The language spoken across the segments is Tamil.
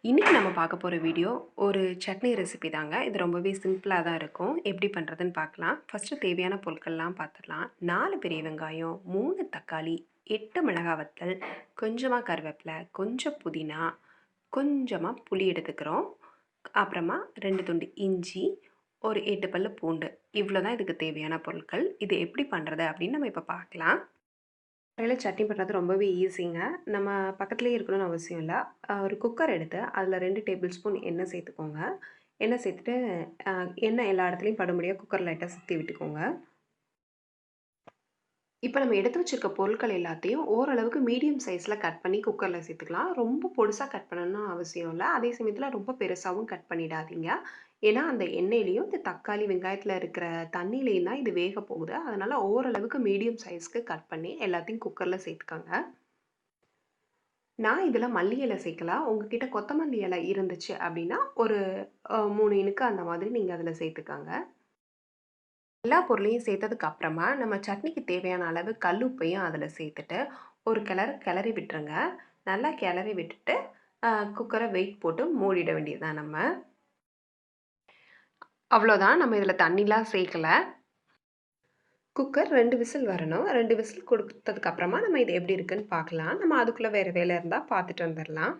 இன்றைக்கி நம்ம பார்க்க போகிற வீடியோ ஒரு சட்னி ரெசிபி தாங்க. இது ரொம்பவே சிம்பிளாக தான் இருக்கும். எப்படி பண்ணுறதுன்னு பார்க்கலாம். ஃபஸ்ட்டு தேவையான பொருட்கள்லாம் பார்த்துடலாம். 4 பெரிய வெங்காயம், 3 தக்காளி, 8 மிளகாய் வத்தல், கொஞ்சமாக கருவேப்பிலை, கொஞ்சம் புதினா, கொஞ்சமாக புளி எடுத்துக்கிறோம். அப்புறமா 2 துண்டு இஞ்சி, ஒரு 8 பல்லு பூண்டு. இவ்வளோ தான் இதுக்கு தேவையான பொருட்கள். இது எப்படி பண்ணுறது அப்படின்னு நம்ம இப்போ பார்க்கலாம். கடையில் சட்னி பண்ணுறது ரொம்பவே ஈஸிங்க. நம்ம பக்கத்துலேயே இருக்கணும்னு அவசியம் இல்ல. ஒரு குக்கர் எடுத்து அதில் 2 டேபிள் ஸ்பூன் எண்ணெய் சேர்த்துக்கோங்க. எண்ணெய் சேர்த்துட்டு அ எண்ணெய் எல்லா இடத்துலயும் படும்படியா குக்கர் லைட்டா சுத்தி விட்டுக்கோங்க. இப்ப நம்ம எடுத்து வச்சிருக்க பொருட்கள் எல்லாத்தையும் ஓரளவுக்கு மீடியம் சைஸ்ல கட் பண்ணி குக்கர்ல சேர்த்துக்கலாம். ரொம்ப பொடுசா கட் பண்ணணும்னு அவசியம் இல்ல. அதே சமயத்தில ரொம்ப பெருசாவும் கட் பண்ணிடாதீங்க. ஏன்னா, அந்த எண்ணெயிலயும் இந்த தக்காளி, வெங்காயத்தில இருக்கிற தண்ணியிலயும் தான் இது வேக போகுது. அதனால ஓரளவுக்கு மீடியம் சைஸ்க்கு கட் பண்ணி எல்லாத்தையும் குக்கர்ல சேர்த்துக்கங்க. நான் இதில மல்லி இலை சேர்க்கல. உங்ககிட்ட கொத்தமல்லி இலை இருந்துச்சு அப்டின்னா, ஒரு 3 இனுக்கு அந்த மாதிரி நீங்க அதில சேர்த்துக்கங்க. எல்லா பொருளையும் சேர்த்ததுக்கு அப்புறமா, நம்ம சட்னிக்கு தேவையான அளவு கல் உப்பையும் அதில சேர்த்துட்டு, ஒரு கிளறி விட்டுருங்க. நல்லா கிளறி விட்டுட்டு, அ குக்கர வெயிட் போட்டு மூடிட வேண்டியது தான் நம்ம. அவ்வளோதான். நம்ம இதில தண்ணிலாம் சேர்க்கல. குக்கர் 2 விசில் வரணும். 2 விசில் குடுத்ததுக்கு அப்புறமா நம்ம இது எப்படி இருக்குன்னு பார்க்கலாம். நம்ம அதுக்குள்ள வேற வேலை இருந்தா பார்த்துட்டு வந்துரலாம்.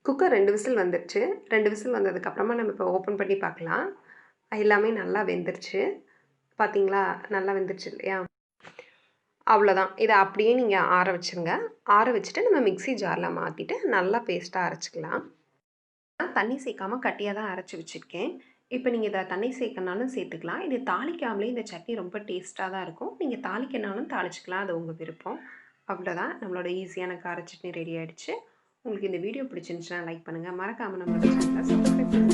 குக்கர் 2 விசில் வந்துருச்சு. 2 விசில் வந்ததுக்கு அப்புறமா நம்ம இப்போ ஓப்பன் பண்ணி பார்க்கலாம். எல்லாமே நல்லா வெந்துருச்சு. பார்த்தீங்களா? நல்லா வெந்துருச்சு இல்லையா? அவ்வளோதான். இத அப்படியே நீங்க ஆற வச்சுருங்க. ஆற வச்சுட்டு நம்ம மிக்ஸி ஜார்ல மாத்திட்டு நல்லா பேஸ்ட்டா அரைச்சுக்கலாம். நான் தண்ணி சேர்க்காம கட்டியா தான் அரைச்சு வச்சிருக்கேன். இப்ப நீங்க இத தண்ணி சேர்க்கனாலும் சேர்த்துக்கலாம். இது தாளிக்காமலே இந்த சட்னி ரொம்ப டேஸ்ட்டா தான் இருக்கும். நீங்க தாளிக்கனாலும் தாளிச்சுக்கலாம். அது உங்க விருப்பம். அவ்வளோதான். நம்மளோட ஈஸியான கார சட்னி ரெடி ஆயிடுச்சு. உங்களுக்கு இந்த வீடியோ பிடிச்சிருந்துச்சுன்னா லைக் பண்ணுங்க. மறக்காம நம்மளோட சேனல சப்ஸ்கிரைப் பண்ணுங்க.